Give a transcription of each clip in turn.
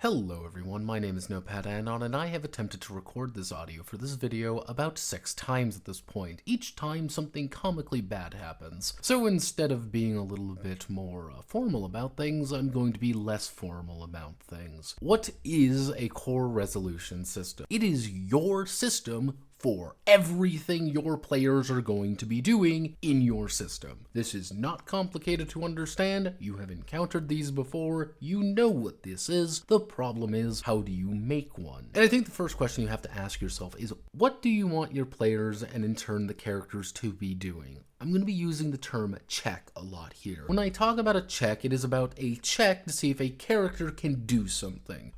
Hello everyone, my name is Notepad Anon and I have attempted to record this audio for this video about 6 times at this point, each time something comically bad happens. So instead of being a little bit more formal about things, I'm going to be less formal about things. What is a core resolution system? It is your system for everything your players are going to be doing in your system. This is not complicated to understand. You have encountered these before. You know what this is. The problem is, how do you make one? And I think the first question you have to ask yourself is, what do you want your players and in turn the characters to be doing? I'm going to be using the term check a lot here. When I talk about a check, it is about a check to see if a character can do something.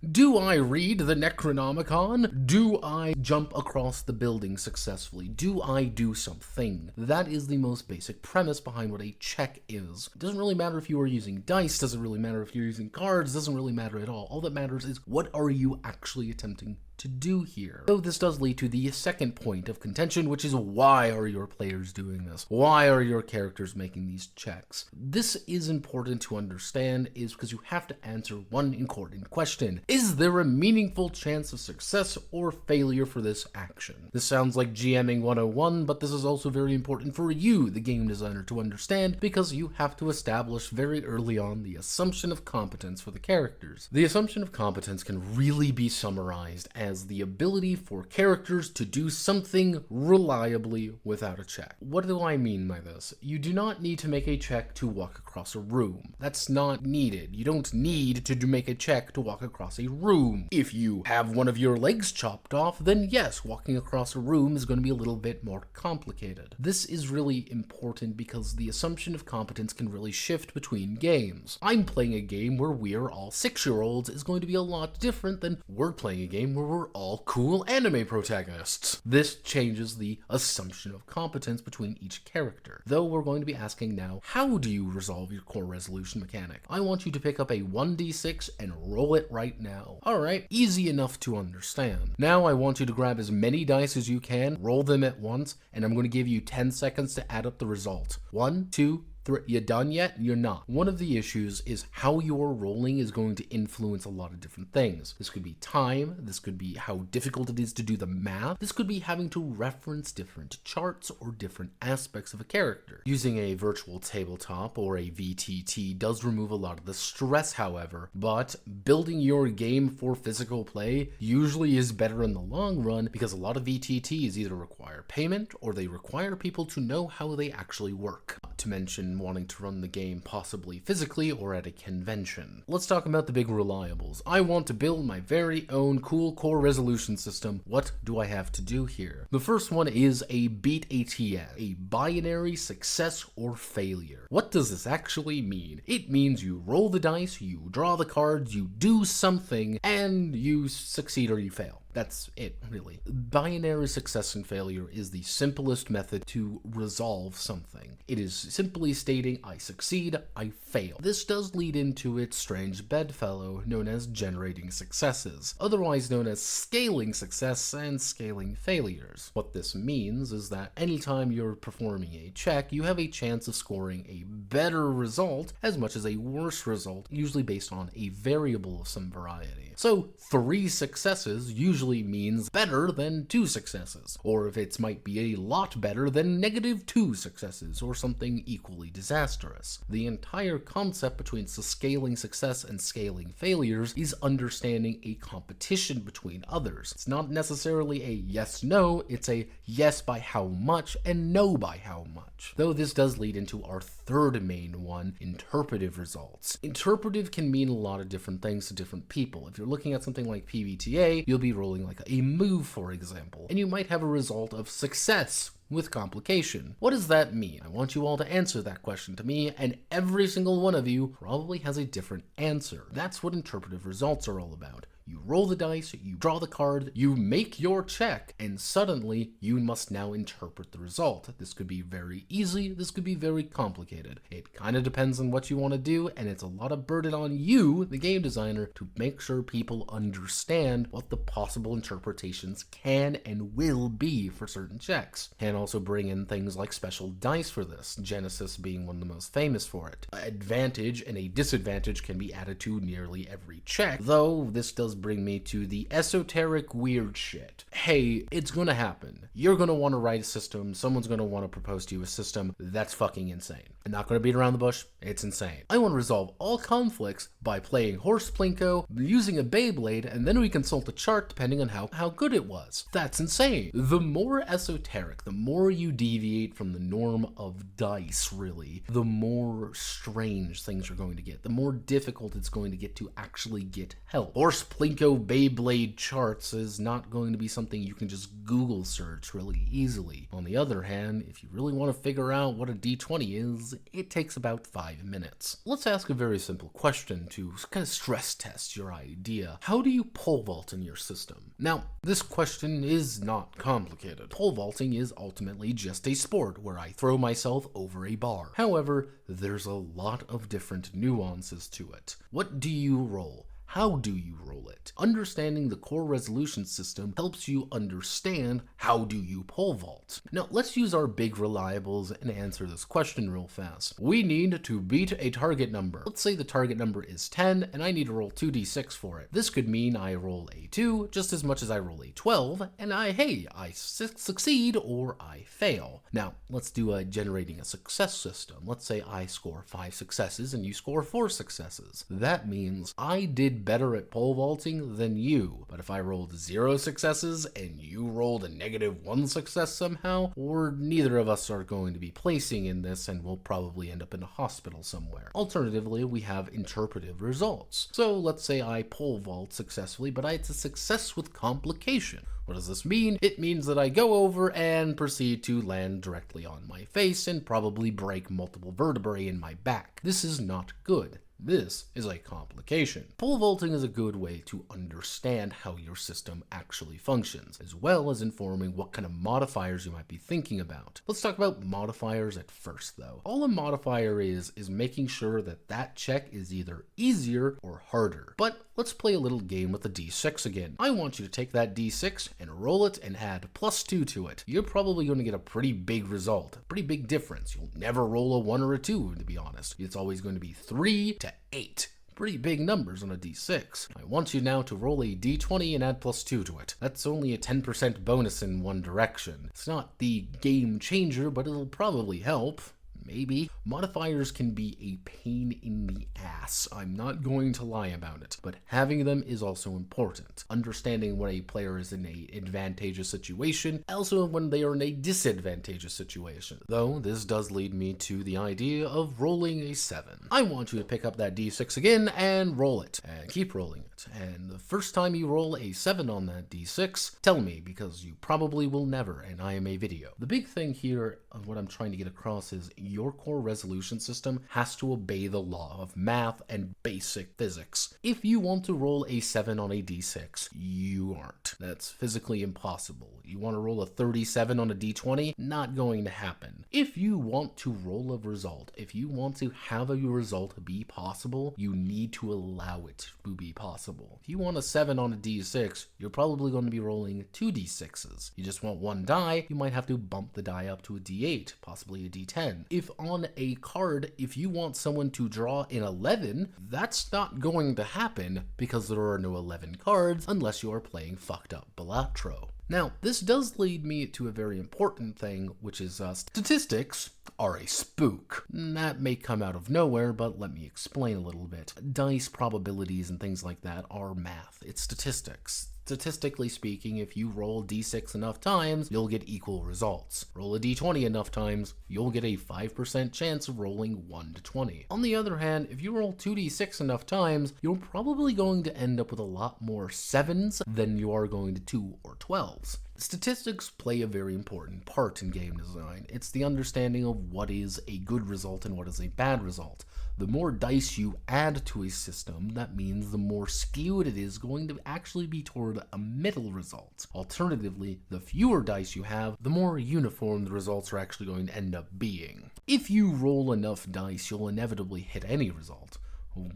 Do I read the Necronomicon? Do I jump across the building successfully? Do I do something? That is the most basic premise behind what a check is. It doesn't really matter if you are using dice, doesn't really matter if you're using cards, doesn't really matter at all. All that matters is what are you actually attempting to do here. So this does lead to the second point of contention, which is why are your players doing this? Why are your characters making these checks? This is important to understand is because you have to answer one important question. Is there a meaningful chance of success or failure for this action? This sounds like GMing 101, but this is also very important for you, the game designer, to understand because you have to establish very early on the assumption of competence for the characters. The assumption of competence can really be summarized as the ability for characters to do something reliably without a check. What do I mean by this? You do not need to make a check to walk across a room. That's not needed. You don't need to make a check to walk across a room. If you have one of your legs chopped off, then yes, walking across a room is going to be a little bit more complicated. This is really important because the assumption of competence can really shift between games. I'm playing a game where we're all 6-year-olds is going to be a lot different than we're playing a game where we're all cool anime protagonists. This changes the assumption of competence between each character. Though we're going to be asking now, how do you resolve your core resolution mechanic? I want you to pick up a 1d6 and roll it right now. Alright, easy enough to understand. Now I want you to grab as many dice as you can, roll them at once, and I'm going to give you 10 seconds to add up the result. 1, 2, 3. You done yet? You're not. One of the issues is how you're rolling is going to influence a lot of different things. This could be time, this could be how difficult it is to do the math, this could be having to reference different charts or different aspects of a character. Using a virtual tabletop or a VTT does remove a lot of the stress, however, but building your game for physical play usually is better in the long run because a lot of VTTs either require payment or they require people to know how they actually work. Not to mention wanting to run the game possibly physically or at a convention. Let's talk about the big reliables. I want to build my very own cool core resolution system. What do I have to do here? The first one is a beat ATS, a binary success or failure. What does this actually mean? It means you roll the dice, you draw the cards, you do something, and you succeed or you fail. That's it, really. Binary success and failure is the simplest method to resolve something. It is simply stating, I succeed, I fail. This does lead into its strange bedfellow known as generating successes, otherwise known as scaling success and scaling failures. What this means is that anytime you're performing a check, you have a chance of scoring a better result as much as a worse result, usually based on a variable of some variety. So 3 successes usually means better than 2 successes, or if it might be a lot better than -2 successes, or something equally disastrous. The entire concept between scaling success and scaling failures is understanding a competition between others. It's not necessarily a yes-no, it's a yes by how much and no by how much. Though this does lead into our third main one, interpretive results. Interpretive can mean a lot of different things to different people. If you're looking at something like PBTA, you'll be rolling like a move, for example, and you might have a result of success with complication. What does that mean? I want you all to answer that question to me, and every single one of you probably has a different answer. That's what interpretive results are all about. You roll the dice, you draw the card, you make your check, and suddenly you must now interpret the result. This could be very easy, this could be very complicated. It kind of depends on what you want to do, and it's a lot of burden on you, the game designer, to make sure people understand what the possible interpretations can and will be for certain checks. Can also bring in things like special dice for this, Genesis being one of the most famous for it. Advantage and a disadvantage can be added to nearly every check, though this does bring me to the esoteric weird shit. Hey, it's gonna happen. You're gonna want to write a system, someone's gonna want to propose to you a system that's fucking insane. I'm not gonna beat around the bush, it's insane. I want to resolve all conflicts by playing Horse Plinko, using a Beyblade, and then we consult a chart depending on how good it was. That's insane. The more esoteric, the more you deviate from the norm of dice, really, the more strange things are going to get, the more difficult it's going to get to actually get help. Horse Plinko Beyblade charts is not going to be something you can just Google search really easily. On the other hand, if you really want to figure out what a D20 is, it takes about 5 minutes. Let's ask a very simple question to kind of stress test your idea. How do you pole vault in your system? Now, this question is not complicated. Pole vaulting is ultimately just a sport where I throw myself over a bar. However, there's a lot of different nuances to it. What do you roll? How do you roll it? Understanding the core resolution system helps you understand how do you pole vault. Now let's use our big reliables and answer this question real fast. We need to beat a target number. Let's say the target number is 10 and I need to roll 2d6 for it. This could mean I roll a 2 just as much as I roll a 12 and I succeed or I fail. Now let's do generating a success system. Let's say I score 5 successes and you score 4 successes. That means I did better at pole vaulting than you. But if I rolled 0 successes and you rolled a -1 success somehow, or neither of us are going to be placing in this and we'll probably end up in a hospital somewhere. Alternatively, we have interpretive results. So let's say I pole vault successfully, but it's a success with complication. What does this mean? It means that I go over and proceed to land directly on my face and probably break multiple vertebrae in my back. This is not good. This is a complication. Pole vaulting is a good way to understand how your system actually functions, as well as informing what kind of modifiers you might be thinking about. Let's talk about modifiers at first, though. All a modifier is making sure that that check is either easier or harder. But let's play a little game with the D6 again. I want you to take that D6 and roll it and add +2 to it. You're probably going to get a pretty big result, a pretty big difference. You'll never roll a 1 or a 2, to be honest. It's always going to be 3 to 8. Pretty big numbers on a D6. I want you now to roll a D20 and add +2 to it. That's only a 10% bonus in one direction. It's not the game changer, but it'll probably help. Maybe. Modifiers can be a pain in the ass. I'm not going to lie about it, but having them is also important. Understanding when a player is in an advantageous situation, also when they are in a disadvantageous situation. Though this does lead me to the idea of rolling a 7. I want you to pick up that D6 again and roll it, and keep rolling it. And the first time you roll a 7 on that D6, tell me, because you probably will never, and I am a video. The big thing here of what I'm trying to get across is your core resolution system has to obey the law of math and basic physics. If you want to roll a 7 on a D6, you aren't. That's physically impossible. You want to roll a 37 on a D20? Not going to happen. If you want to roll a result, if you want to have a result be possible, you need to allow it to be possible. If you want a 7 on a D6, you're probably going to be rolling 2 D6s. You just want 1 die, you might have to bump the die up to a D8, possibly a D10. If on a card, if you want someone to draw an 11, that's not going to happen because there are no 11 cards unless you are playing fucked up Balatro. Now, this does lead me to a very important thing, which is statistics are a spook. That may come out of nowhere, but let me explain a little bit. Dice probabilities and things like that are math. It's statistics. Statistically speaking, if you roll D6 enough times, you'll get equal results. Roll a D20 enough times, you'll get a 5% chance of rolling 1 to 20. On the other hand, if you roll 2D6 enough times, you're probably going to end up with a lot more 7s than you are going to 2 or 12s. Statistics play a very important part in game design. It's the understanding of what is a good result and what is a bad result. The more dice you add to a system, that means the more skewed it is going to actually be toward a middle result. Alternatively, the fewer dice you have, the more uniform the results are actually going to end up being. If you roll enough dice, you'll inevitably hit any result,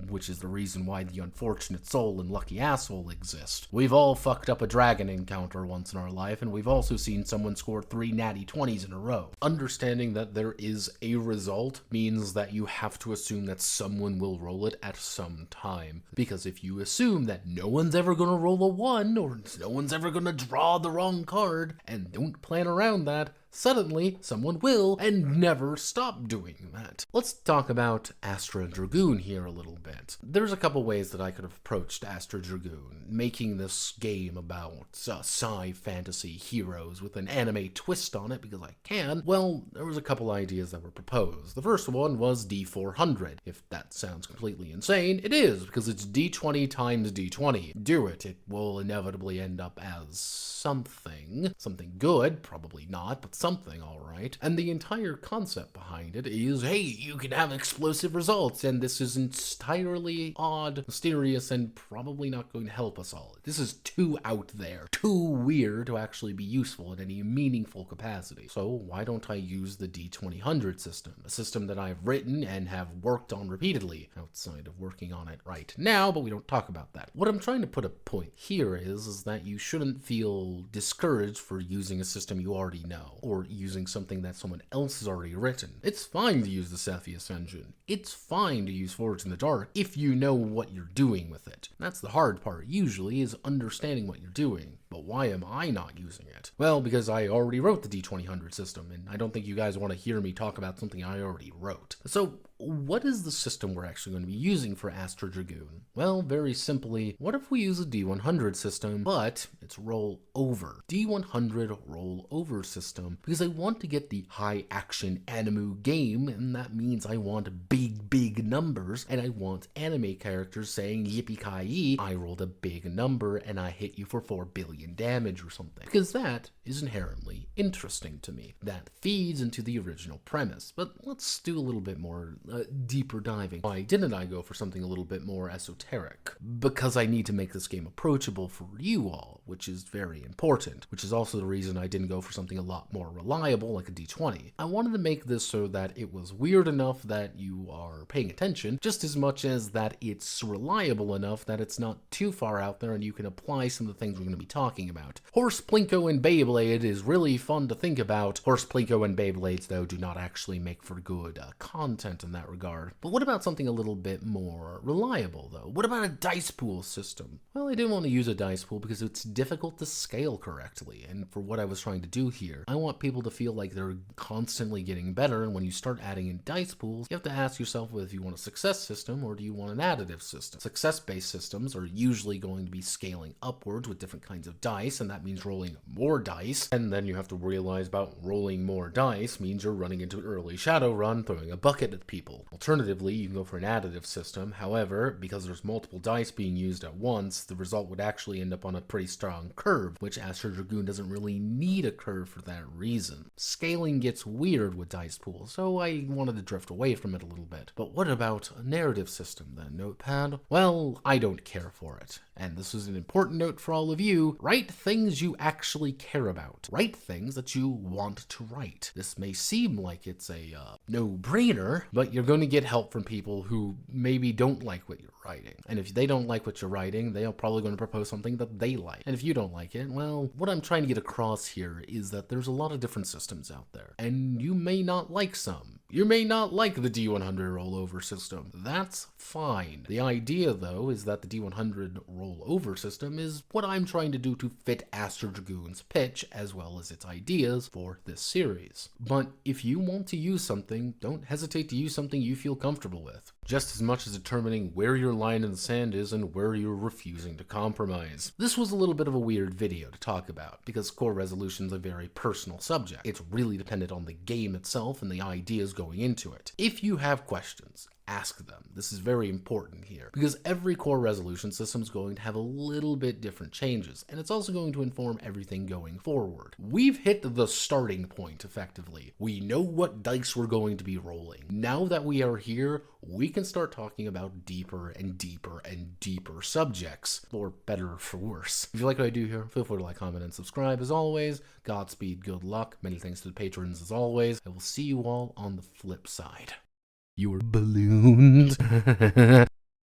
which is the reason why the unfortunate soul and lucky asshole exist. We've all fucked up a dragon encounter once in our life, and we've also seen someone score 3 natty 20s in a row. Understanding that there is a result means that you have to assume that someone will roll it at some time. Because if you assume that no one's ever gonna roll a 1, or no one's ever gonna draw the wrong card, and don't plan around that, suddenly, someone will, and never stop doing that. Let's talk about Astro Dragoon here a little bit. There's a couple ways that I could have approached Astro Dragoon, making this game about sci fantasy heroes with an anime twist on it, because I can. Well, there was a couple ideas that were proposed. The first one was D400. If that sounds completely insane, it is, because it's D20 times D20. Do it. It will inevitably end up as something good, probably not, but something, alright. And the entire concept behind it is, hey, you can have explosive results, and this is entirely odd, mysterious, and probably not going to help us all. This is too out there, too weird to actually be useful in any meaningful capacity. So why don't I use the D2000 system, a system that I've written and have worked on repeatedly, outside of working on it right now, but we don't talk about that. What I'm trying to put a point here is that you shouldn't feel discouraged for using a system you already know, or using something that someone else has already written. It's fine to use the Cepheus engine. It's fine to use Forge in the Dark if you know what you're doing with it. That's the hard part, usually, is understanding what you're doing. But why am I not using it? Well, because I already wrote the D2000 system, and I don't think you guys want to hear me talk about something I already wrote. So, what is the system we're actually going to be using for Astro Dragoon? Well, very simply, what if we use a D100 system, but it's roll over? D100 roll over system, because I want to get the high action anime game, and that means I want big numbers, and I want anime characters saying yippee-ki-yay, I rolled a big number and I hit you for 4 billion damage or something. Because that is inherently interesting to me. That feeds into the original premise. But let's do a little bit more deeper diving. Why didn't I go for something a little bit more esoteric? Because I need to make this game approachable for you all, which is very important, which is also the reason I didn't go for something a lot more reliable like a D20. I wanted to make this so that it was weird enough that you are paying attention, just as much as that it's reliable enough that it's not too far out there and you can apply some of the things we're going to be talking about. Horse Plinko and Beyblade is really fun to think about. Horse Plinko and Beyblades, though, do not actually make for good content in that regard. But what about something a little bit more reliable, though? What about a dice pool system? Well, I didn't want to use a dice pool because it's difficult to scale correctly, and for what I was trying to do here, I want people to feel like they're constantly getting better, and when you start adding in dice pools, you have to ask yourself whether you want a success system or do you want an additive system. Success-based systems are usually going to be scaling upwards with different kinds of dice, and that means rolling more dice, and then you have to realize about rolling more dice means you're running into an early Shadowrun, throwing a bucket at people. Alternatively, you can go for an additive system. However, because there's multiple dice being used at once, the result would actually end up on a pretty strong curve, which Astro Dragoon doesn't really need a curve for that reason. Scaling gets weird with dice pools, so I wanted to drift away from it a little bit. But what about a narrative system then, Notepad? Well, I don't care for it. And this is an important note for all of you. Write things you actually care about. Write things that you want to write. This may seem like it's a no-brainer, but you're going to get help from people who maybe don't like what you're writing. And if they don't like what you're writing, they are probably going to propose something that they like. And if you don't like it, well, what I'm trying to get across here is that there's a lot of different systems out there, and you may not like some. You may not like the D100 rollover system. That's fine. The idea, though, is that the D100 rollover system is what I'm trying to do to fit Astro Dragoon's pitch as well as its ideas for this series. But if you want to use something, don't hesitate to use something you feel comfortable with, just as much as determining where your line in the sand is and where you're refusing to compromise. This was a little bit of a weird video to talk about, because core resolution is a very personal subject. It's really dependent on the game itself and the ideas going into it. If you have questions, ask them. This is very important here because every core resolution system is going to have a little bit different changes, and it's also going to inform everything going forward. We've hit the starting point effectively. We know what dice we're going to be rolling. Now that we are here, we can start talking about deeper and deeper and deeper subjects, for better or for worse. If you like what I do here, feel free to like, comment, and subscribe. As always, Godspeed, good luck. Many thanks to the patrons as always. I will see you all on the flip side. You were ballooned.